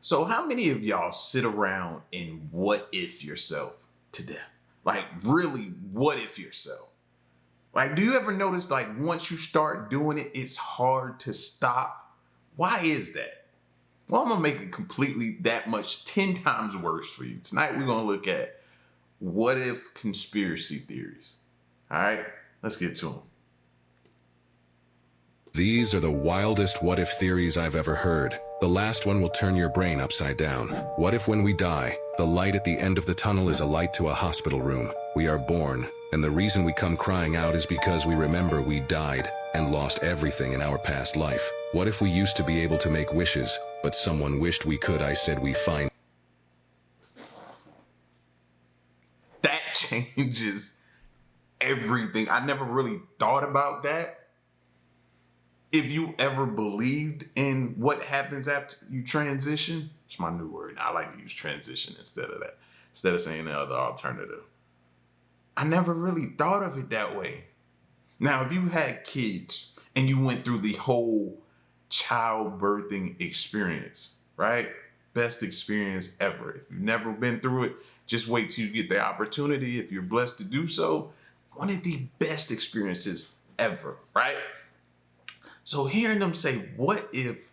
So how many of y'all sit around and what if yourself to death? Like really, what if yourself? Like, do you ever notice like once you start doing it, it's hard to stop? Why is that? Well, I'm gonna make it completely that much 10 times worse for you. Tonight we're gonna look at what if conspiracy theories. All right, let's get to them. These are the wildest what if theories I've ever heard. The last one will turn your brain upside down. What if when we die, the light at the end of the tunnel is a light to a hospital room? We are born, and the reason we come crying out is because we remember we died and lost everything in our past life. What if we used to be able to make wishes, but someone wished we could? I said we find. That changes everything. I never really thought about that. If you ever believed in what happens after you transition, it's my new word. I like to use transition instead of that, instead of saying the other alternative. I never really thought of it that way. Now, if you had kids and you went through the whole childbirthing experience, right? Best experience ever. If you've never been through it, just wait till you get the opportunity. If you're blessed to do so, one of the best experiences ever, right? So hearing them say, what if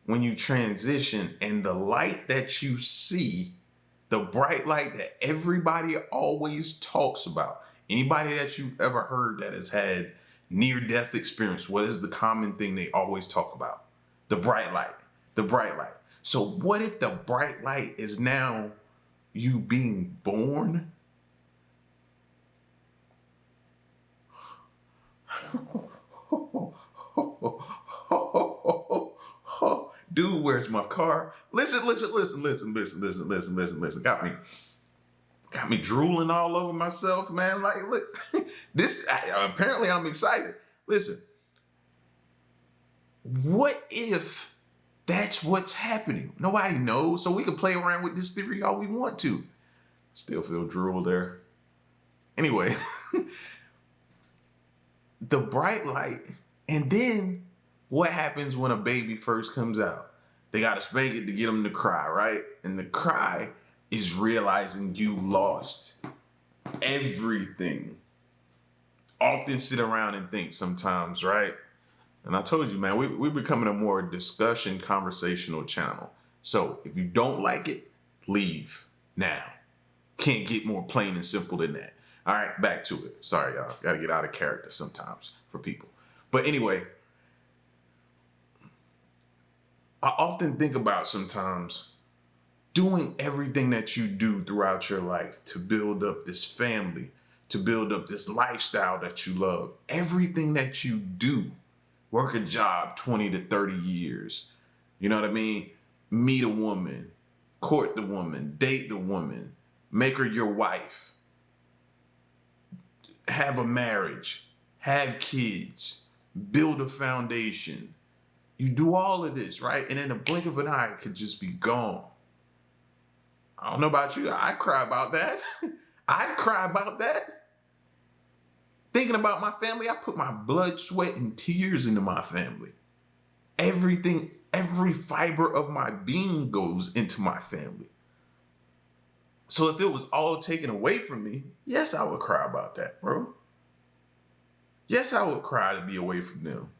when you transition and the light that you see, the bright light that everybody always talks about, anybody that you've ever heard that has had near-death experience, what is the common thing they always talk about? The bright light, the bright light. So what if the bright light is now you being born? Dude, where's my car? Listen. Got me drooling all over myself, man. Like, look, apparently I'm excited. Listen, what if that's what's happening? Nobody knows, so we can play around with this theory all we want to. Still feel drool there. Anyway, the bright light, and then what happens when a baby first comes out? They got to spank it to get them to cry, right? And the cry is realizing you lost everything. Often sit around and think sometimes, right? And I told you, man, we're becoming a more discussion, conversational channel. So if you don't like it, leave now. Can't get more plain and simple than that. All right, back to it. Sorry, y'all. Got to get out of character sometimes for people. But anyway, I often think about sometimes doing everything that you do throughout your life to build up this family, to build up this lifestyle that you love. Everything that you do, work a job 20 to 30 years. You know what I mean? Meet a woman, court the woman, date the woman, make her your wife, have a marriage, have kids, build a foundation. You do all of this, right? And in a blink of an eye, it could just be gone. I don't know about you. I'd cry about that. I'd cry about that. Thinking about my family, I put my blood, sweat, and tears into my family. Everything, every fiber of my being goes into my family. So if it was all taken away from me, yes, I would cry about that, bro. Yes, I would cry to be away from them.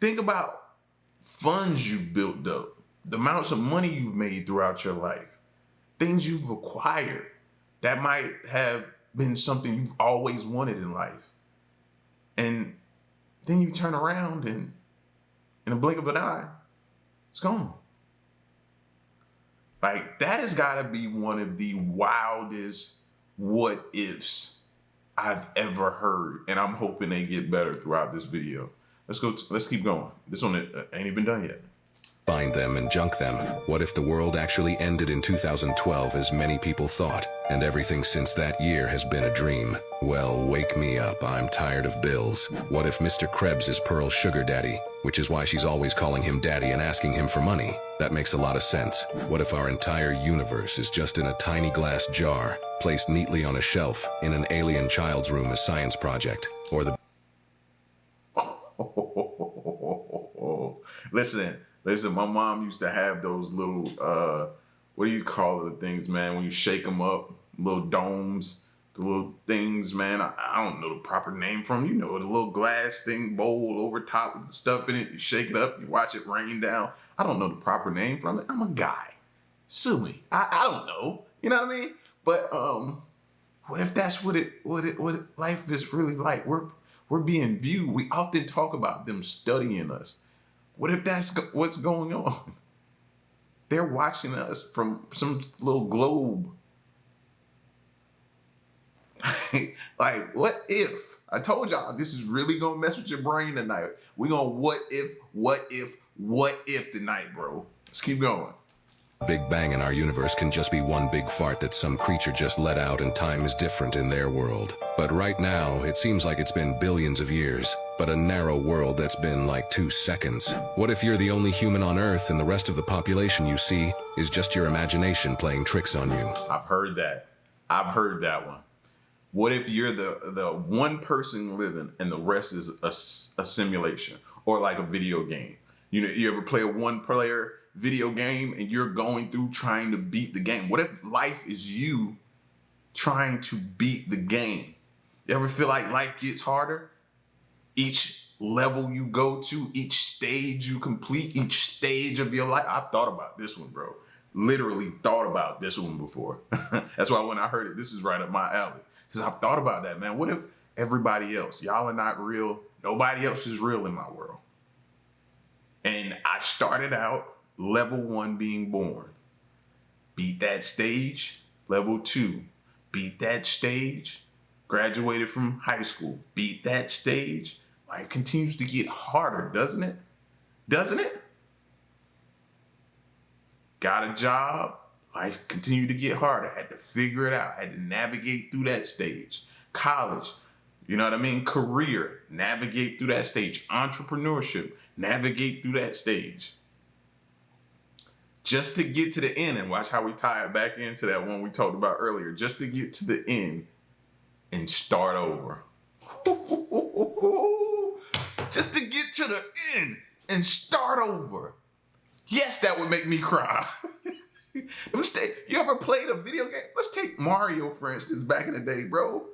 Think about funds you built up, the amounts of money you've made throughout your life, things you've acquired that might have been something you've always wanted in life. And then you turn around and in a blink of an eye, it's gone. Like, that has got to be one of the wildest what ifs I've ever heard. And I'm hoping they get better throughout this video. Let's keep going. This one ain't even done yet. Find them and junk them. What if the world actually ended in 2012 as many people thought, and everything since that year has been a dream? Well, wake me up, I'm tired of bills. What if Mr. Krebs is Pearl's sugar daddy, which is why she's always calling him daddy and asking him for money? That makes a lot of sense. What if our entire universe is just in a tiny glass jar, placed neatly on a shelf in an alien child's room as science project? Or the... Listen, Listen, my mom used to have those little, what do you call the things, man? When you shake them up, little domes, the little things, man. I don't know the proper name for them. You know, the little glass thing, bowl over top with the stuff in it. You shake it up, you watch it rain down. I don't know the proper name from it. I'm a guy. Sue me. I don't know. You know what I mean? But what if that's what life is really like? We're being viewed. We often talk about them studying us. What if that's what's going on? They're watching us from some little globe. Like, what if? I told y'all, this is really gonna mess with your brain tonight. We're gonna what if tonight, bro. Let's keep going. Big Bang in our universe can just be one big fart that some creature just let out, and time is different in their world. But right now, it seems like it's been billions of years, but a narrow world that's been like 2 seconds. What if you're the only human on Earth and the rest of the population you see is just your imagination playing tricks on you? I've heard that. I've heard that one. What if you're the one person living and the rest is a simulation or like a video game? You know, you ever play a one-player video game and you're going through trying to beat the game? What if life is you trying to beat the game? You ever feel like life gets harder? Each level you go to, each stage you complete, each stage of your life. I've thought about this one, bro. Literally thought about this one before. That's why when I heard it, this is right up my alley. Because I've thought about that, man. What if everybody else, y'all are not real, nobody else is real in my world? And I started out level 1 being born. Beat that stage. Level 2, beat that stage. Graduated from high school. Beat that stage. Life continues to get harder, doesn't it? Doesn't it? Got a job. Life continued to get harder. Had to figure it out. Had to navigate through that stage. College, you know what I mean? Career, navigate through that stage. Entrepreneurship, navigate through that stage. Just to get to the end, and watch how we tie it back into that one we talked about earlier. Just to get to the end and start over. Just to get to the end and start over. Yes, that would make me cry. You ever played a video game? Let's take Mario, for instance, back in the day, bro.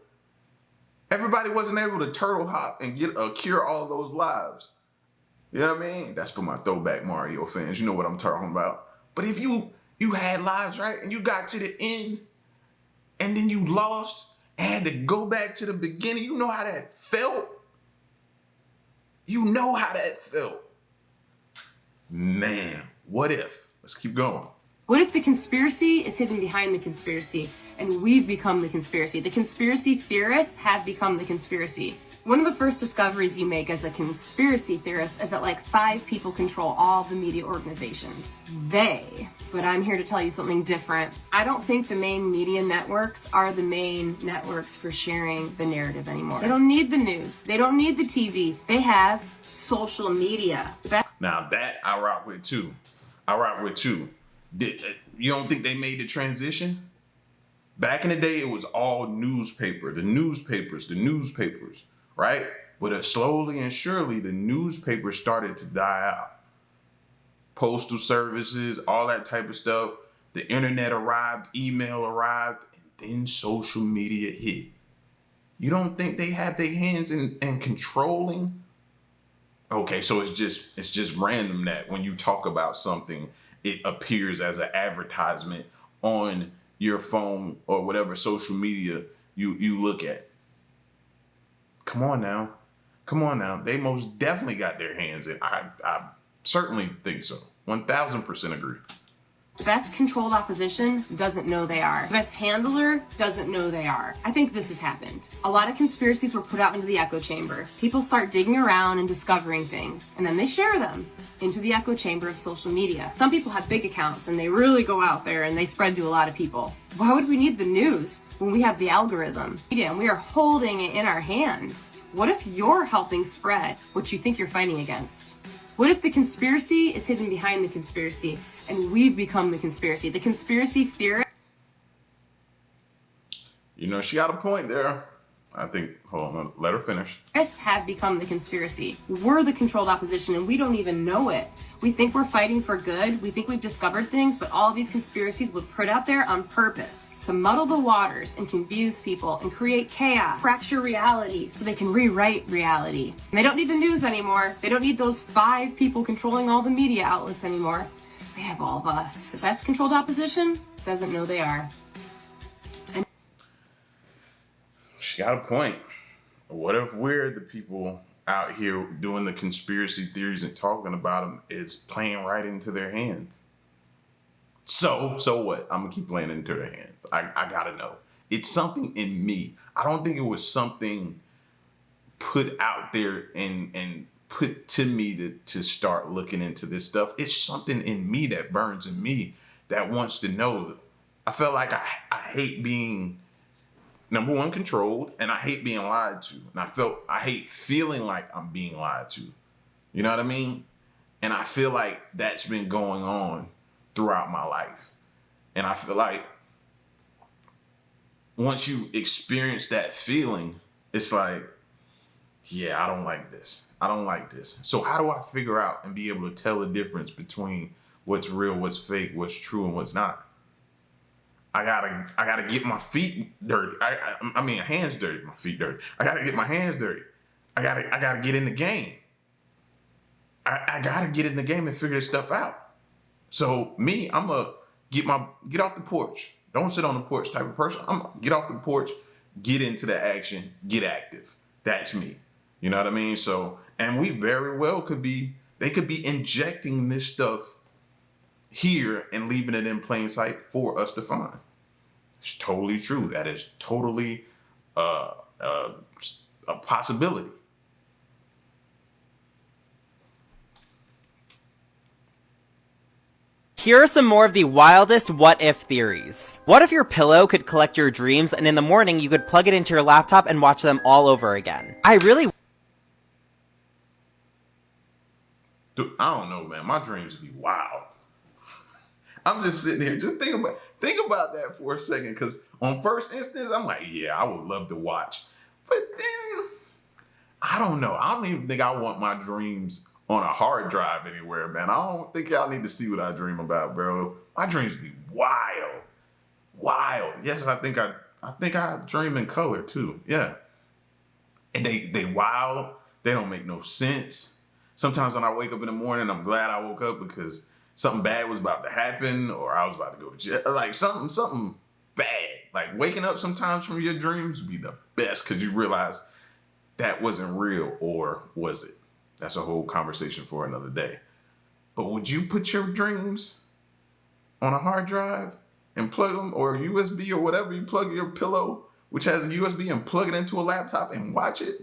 Everybody wasn't able to turtle hop and get cure all those lives. You know what I mean? That's for my throwback Mario fans. You know what I'm talking about. But if you had lives, right, and you got to the end, and then you lost and had to go back to the beginning, you know how that felt? You know how that felt. Man, what if? Let's keep going. What if the conspiracy is hidden behind the conspiracy and we've become the conspiracy? The conspiracy theorists have become the conspiracy. One of the first discoveries you make as a conspiracy theorist is that like 5 people control all the media organizations. They. But I'm here to tell you something different. I don't think the main media networks are the main networks for sharing the narrative anymore. They don't need the news. They don't need the TV. They have social media. Now that I rock with too. You don't think they made the transition? Back in the day, it was all newspaper, the newspapers, right? But slowly and surely, the newspapers started to die out. Postal services, all that type of stuff. The internet arrived, email arrived, and then social media hit. You don't think they have their hands in controlling? Okay, so it's just random that when you talk about something, it appears as an advertisement on your phone or whatever social media you look at. Come on now. They most definitely got their hands in. I certainly think so. 1000% agree. The best controlled opposition doesn't know they are. The best handler doesn't know they are. I think this has happened. A lot of conspiracies were put out into the echo chamber. People start digging around and discovering things, and then they share them into the echo chamber of social media. Some people have big accounts and they really go out there and they spread to a lot of people. Why would we need the news when we have the algorithm? And we are holding it in our hand. What if you're helping spread what you think you're fighting against? What if the conspiracy is hidden behind the conspiracy and we've become the conspiracy? The conspiracy theory. You know, she got a point there. I think, hold on, let her finish. Us have become the conspiracy. We're the controlled opposition and we don't even know it. We think we're fighting for good. We think we've discovered things, but all of these conspiracies were put out there on purpose to muddle the waters and confuse people and create chaos, fracture reality so they can rewrite reality. And they don't need the news anymore. They don't need those 5 people controlling all the media outlets anymore. They have all of us. The best controlled opposition doesn't know they are. She got a point. What if we're the people out here doing the conspiracy theories and talking about them? It's playing right into their hands. So what? I'm gonna keep playing into their hands. I gotta know. It's something in me. I don't think it was something put out there and put to me to start looking into this stuff. It's something in me that burns in me that wants to know. I felt like I hate being, number one, controlled, and I hate being lied to. And I hate feeling like I'm being lied to. You know what I mean? And I feel like that's been going on throughout my life. And I feel like once you experience that feeling, it's like, yeah, I don't like this. I don't like this. So how do I figure out and be able to tell the difference between what's real, what's fake, what's true, and what's not? I gotta get my feet dirty. I mean, hands dirty, my feet dirty. I gotta get my hands dirty. I gotta get in the game. I gotta get in the game and figure this stuff out. So me, I'm a get off the porch. Don't sit on the porch type of person. I'm get off the porch, get into the action, get active. That's me. You know what I mean? So, and we very well they could be injecting this stuff here and leaving it in plain sight for us to find. It's totally true. That is totally a possibility. Here are some more of the wildest what-if theories. What if your pillow could collect your dreams and in the morning you could plug it into your laptop and watch them all over again? Dude, I don't know, man. My dreams would be wild. I'm just sitting here, just think about that for a second, because on first instance, I'm like, yeah, I would love to watch. But then, I don't know. I don't even think I want my dreams on a hard drive anywhere, man. I don't think y'all need to see what I dream about, bro. My dreams be wild. Wild. Yes, I think I dream in color too. Yeah. And they wild. They don't make no sense. Sometimes when I wake up in the morning, I'm glad I woke up because something bad was about to happen, or I was about to go to jail. Like something bad. Like waking up sometimes from your dreams would be the best because you realize that wasn't real, or was it? That's a whole conversation for another day. But would you put your dreams on a hard drive and plug them, or a USB or whatever you plug your pillow, which has a USB, and plug it into a laptop and watch it?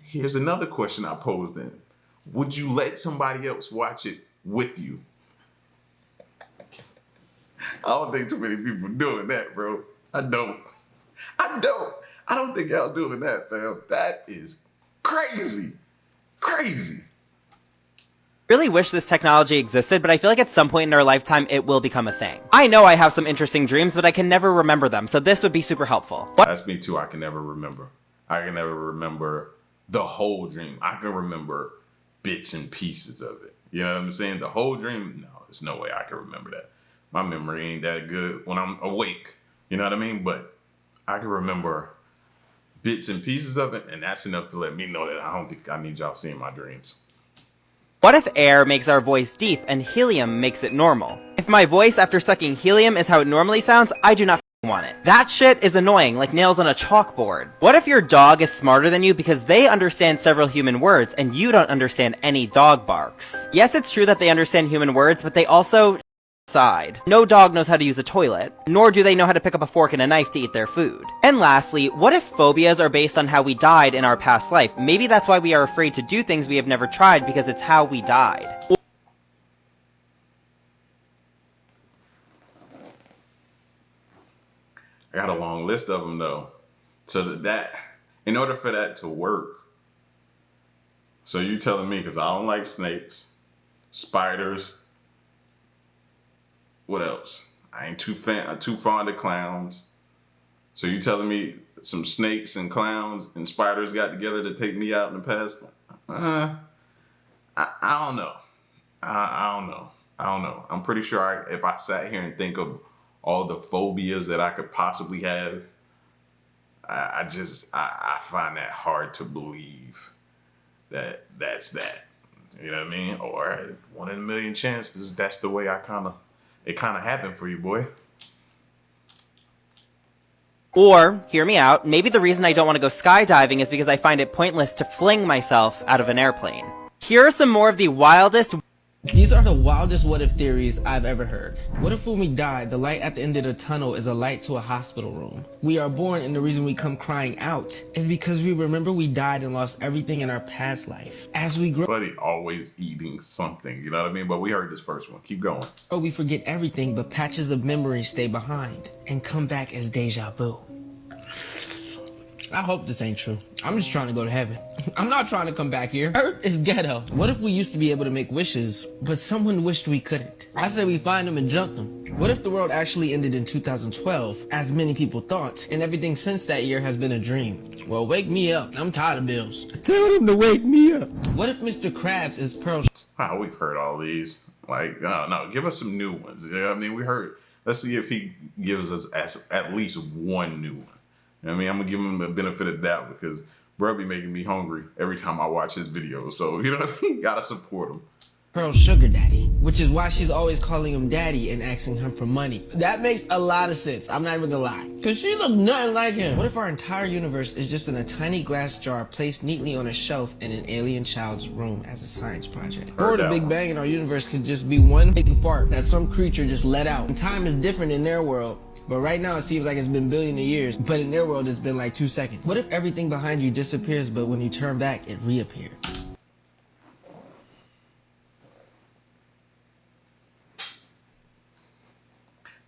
Here's another question I posed then. Would you let somebody else watch it with you? I don't think too many people doing that, bro. I don't think y'all doing that, fam. That is crazy. Crazy. Really wish this technology existed, but I feel like at some point in our lifetime it will become a thing. I know I have some interesting dreams, but I can never remember them, so this would be super helpful. That's me too. I can never remember. I can never remember the whole dream. I can remember bits and pieces of it. You know what I'm saying? The whole dream, no, there's no way I can remember that. My memory ain't that good when I'm awake. You know what I mean? But I can remember bits and pieces of it, and that's enough to let me know that I don't think I need y'all seeing my dreams. What if air makes our voice deep and helium makes it normal? If my voice after sucking helium is how it normally sounds, I do not want it. That shit is annoying, like nails on a chalkboard. What if your dog is smarter than you because they understand several human words and you don't understand any dog barks? Yes, it's true that they understand human words, but they also side. No dog knows how to use a toilet, nor do they know how to pick up a fork and a knife to eat their food. And lastly, what if phobias are based on how we died in our past life? Maybe that's why we are afraid to do things we have never tried, because it's how we died. I got a long list of them though. So that in order for that to work, so you telling me, because I don't like snakes, spiders, what else? I ain't too fond of clowns. So you telling me some snakes and clowns and spiders got together to take me out in the past? I don't know. I don't know. I don't know. I'm pretty sure if I sat here and think of all the phobias that I could possibly have, I find that hard to believe that's that. You know what I mean? Or 1 in a million chances that's the way it kind of happened for you, boy. Or, hear me out, maybe the reason I don't want to go skydiving is because I find it pointless to fling myself out of an airplane. Here are some more of the wildest... These are the wildest what-if theories I've ever heard. What if when we die, the light at the end of the tunnel is a light to a hospital room? We are born, and the reason we come crying out is because we remember we died and lost everything in our past life. As we grow, Buddy always eating something, you know what I mean? But we heard this first one. Keep going. we forget everything, but patches of memory stay behind and come back as deja vu. I hope this ain't true. I'm just trying to go to heaven. I'm not trying to come back here. Earth is ghetto. What if we used to be able to make wishes, but someone wished we couldn't? I say we find them and junk them. What if the world actually ended in 2012, as many people thought, and everything since that year has been a dream? Well, wake me up. I'm tired of bills. Tell them to wake me up. What if Mr. Krabs is Pearl? We've heard all these. Like, no, give us some new ones. You know what I mean? We heard. Let's see if he gives us at least one new one. You know what I mean? I'm gonna give him the benefit of the doubt because bro be making me hungry every time I watch his videos. So, you know what I mean? Gotta support him. Pearl's sugar daddy, which is why she's always calling him daddy and asking him for money. That makes a lot of sense, I'm not even gonna lie. Cause she look nothing like him. What if our entire universe is just in a tiny glass jar placed neatly on a shelf in an alien child's room as a science project? Or the Big Bang in our universe could just be one big fart that some creature just let out. And time is different in their world. But right now it seems like it's been billions of years, but in their world it's been like 2 seconds. What if everything behind you disappears, but when you turn back, it reappears?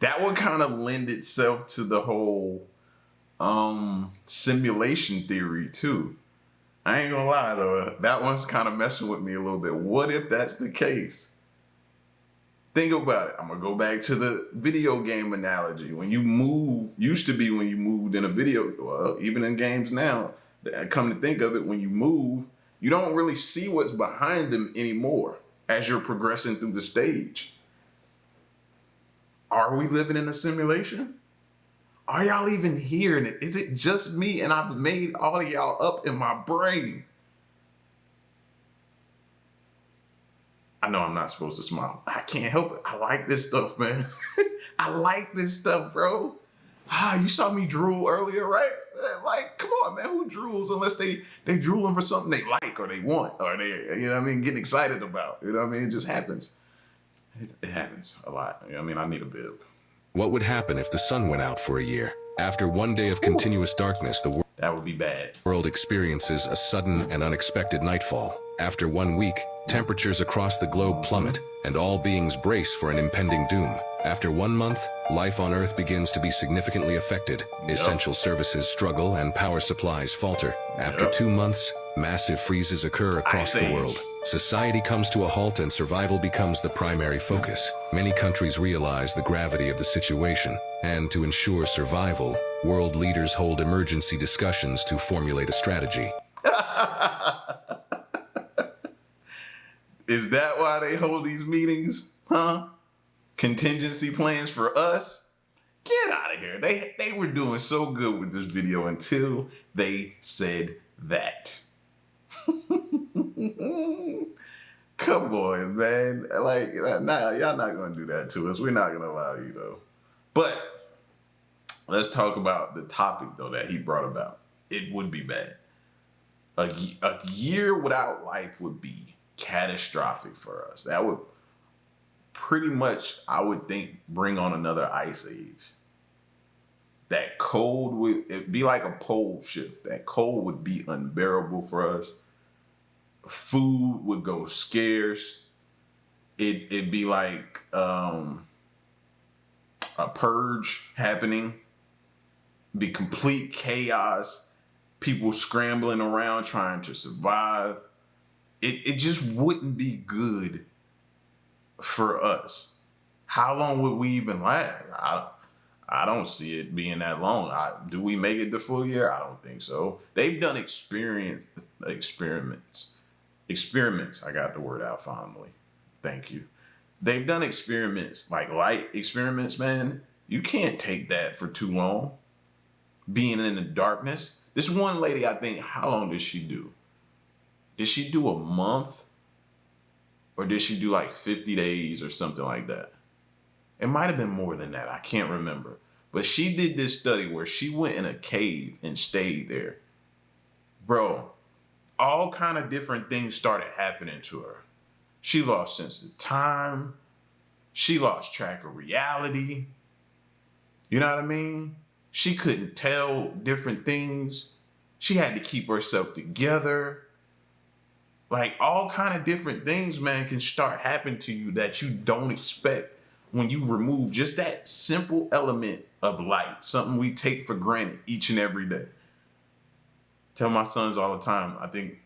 That would kind of lend itself to the whole simulation theory too. I ain't gonna lie though, that one's kind of messing with me a little bit. What if that's the case? Think about it. I'm gonna go back to the video game analogy. When you move, used to be when you moved in a video, well, even in games now, come to think of it, when you move, you don't really see what's behind them anymore as you're progressing through the stage. Are we living in a simulation? Are y'all even hearing it? Is it just me and I've made all of y'all up in my brain? I know I'm not supposed to smile. I can't help it. I like this stuff, man. I like this stuff, bro. You saw me drool earlier, right? Like, come on, man. Who drools unless they drooling for something they like or they want or they, you know what I mean, getting excited about. You know what I mean? It just happens. It happens a lot. You know what I mean? I need a bib. What would happen if the sun went out for a year? After one day of continuous darkness, the that would be bad. World experiences a sudden and unexpected nightfall. After 1 week, temperatures across the globe plummet, and all beings brace for an impending doom. After 1 month, life on Earth begins to be significantly affected. Essential services struggle and power supplies falter. After 2 months, massive freezes occur across the world. Society comes to a halt and survival becomes the primary focus. Many countries realize the gravity of the situation, and to ensure survival, world leaders hold emergency discussions to formulate a strategy. Is that why they hold these meetings? Huh? Contingency plans for us? Get out of here. They were doing so good with this video until they said that. Come on, man. Like, nah, y'all not gonna do that to us. We're not gonna allow you though. But let's talk about the topic though that he brought about. It would be bad. A year without life would be catastrophic for us. That would pretty much, I would think, bring on another ice age. That cold would, it'd be like a pole shift. That cold would be unbearable for us. Food would go scarce. It'd be like a purge happening. Be complete chaos. People scrambling around trying to survive. It just wouldn't be good for us. How long would we even last? I I don't see it being that long. Do we make it the full year? I don't think so. They've done experiments. I got the word out finally. Thank you. They've done experiments, like light experiments, man. You can't take that for too long. Being in the darkness. This one lady, I think, how long did she do? Did she do a month? Or did she do like 50 days or something like that? It might have been more than that. I can't remember. But she did this study where she went in a cave and stayed there. Bro, all kind of different things started happening to her. She lost sense of time. She lost track of reality. You know what I mean? She couldn't tell different things. She had to keep herself together. Like all kind of different things, man, can start happening to you that you don't expect when you remove just that simple element of light, something we take for granted each and every day. Tell my sons all the time, I think,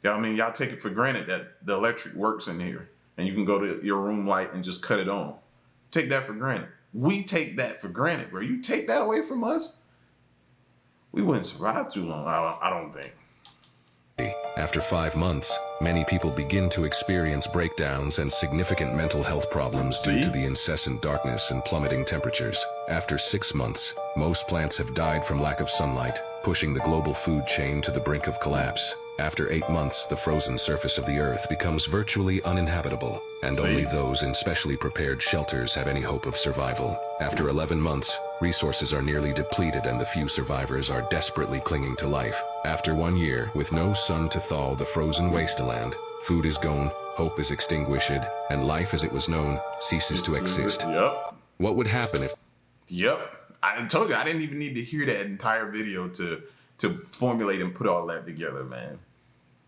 y'all take it for granted that the electric works in here and you can go to your room light and just cut it on. Take that for granted. We take that for granted, bro. You take that away from us, we wouldn't survive too long, I don't think. After 5 months, many people begin to experience breakdowns and significant mental health problems due to the incessant darkness and plummeting temperatures. After 6 months, most plants have died from lack of sunlight, pushing the global food chain to the brink of collapse. After 8 months, the frozen surface of the earth becomes virtually uninhabitable, and only those in specially prepared shelters have any hope of survival. After 11 months, resources are nearly depleted and the few survivors are desperately clinging to life. After 1 year, with no sun to thaw the frozen wasteland, food is gone, hope is extinguished, and life as it was known ceases to exist. Yep. What would happen if... Yep. I told you, I didn't even need to hear that entire video to formulate and put all that together, man.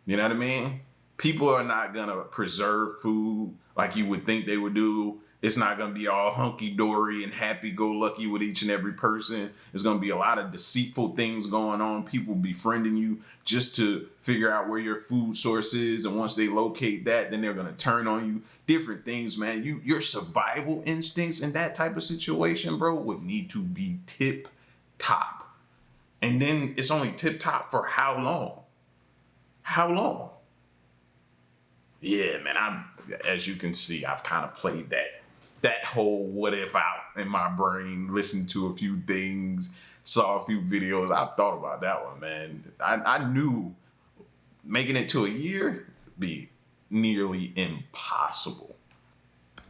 You know what I mean? People are not going to preserve food like you would think they would do. It's not going to be all hunky-dory and happy-go-lucky with each and every person. There's going to be a lot of deceitful things going on. People befriending you just to figure out where your food source is. And once they locate that, then they're going to turn on you. Different things, man. Your survival instincts in that type of situation, bro, would need to be tip-top. And then it's only tip-top for how long? How long? Yeah, man, as you can see, I've kind of played that whole what if out in my brain, listened to a few things, saw a few videos. I've thought about that one, man. I knew making it to a year would be nearly impossible.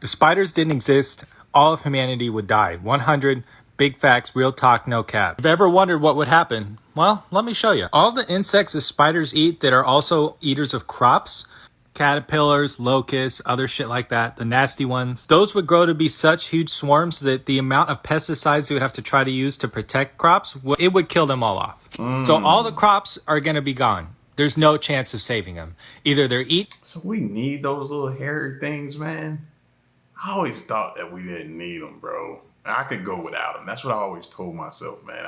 If spiders didn't exist, all of humanity would die. 100 big facts, real talk, no cap. If you ever wondered what would happen, well, let me show you. All the insects that spiders eat that are also eaters of crops, caterpillars, locusts, other shit like that, the nasty ones, those would grow to be such huge swarms that the amount of pesticides they would have to try to use to protect crops, it would kill them all off. So all the crops are going to be gone. There's no chance of saving them. Either they're So we need those little hairy things, man. I always thought that we didn't need them, bro. I could go without them. That's what I always told myself, man.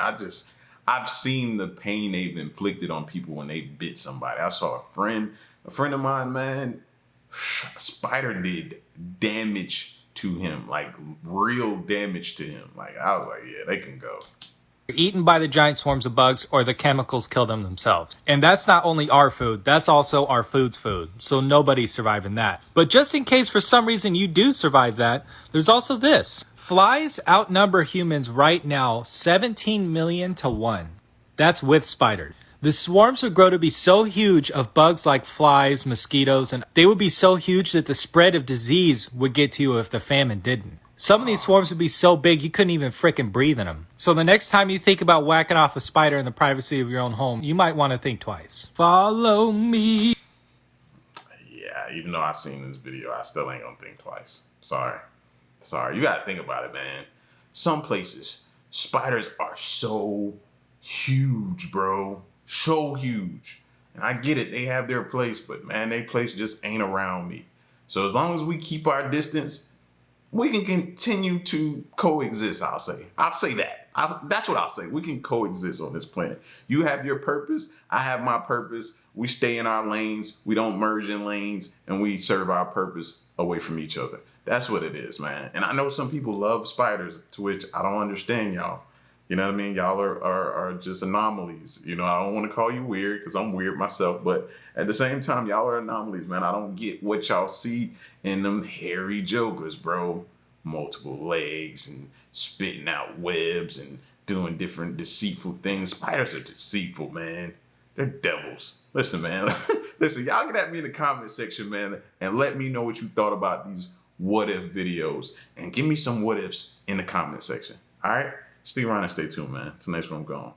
I've seen the pain they've inflicted on people when they bit somebody. I saw a friend of mine, man, a spider did damage to him, like real damage to him. Like I was like, yeah, they can go. eaten by the giant swarms of bugs or the chemicals kill them themselves. And that's not only our food, that's also our food's food. So nobody's surviving that. But just in case for some reason you do survive that, there's also this. Flies outnumber humans right now 17 million to 1. That's with spiders. The swarms would grow to be so huge of bugs like flies, mosquitoes, and they would be so huge that the spread of disease would get to you if the famine didn't. Some of these swarms would be so big you couldn't even frickin' breathe in them. So the next time you think about whacking off a spider in the privacy of your own home, you might want to think twice. Follow me. Yeah, even though I've seen this video, I still ain't gonna think twice. Sorry. You gotta think about it, man. Some places, spiders are so huge, bro. So huge. And I get it, they have their place, but man, their place just ain't around me. So as long as we keep our distance, we can continue to coexist, I'll say. I'll say that. That's what I'll say. We can coexist on this planet. You have your purpose. I have my purpose. We stay in our lanes. We don't merge in lanes, and we serve our purpose away from each other. That's what it is, man. And I know some people love spiders, to which I don't understand y'all. You know what I mean? Y'all are just anomalies. You know, I don't want to call you weird because I'm weird myself, but at the same time, y'all are anomalies, man. I don't get what y'all see in them hairy jokers, bro. Multiple legs and spitting out webs and doing different deceitful things. Spiders are deceitful, man. They're devils. Listen, man. Listen, y'all get at me in the comment section, man, and let me know what you thought about these what if videos. And give me some what ifs in the comment section. All right? Stay around and stay tuned, man. Till next one, I'm gone.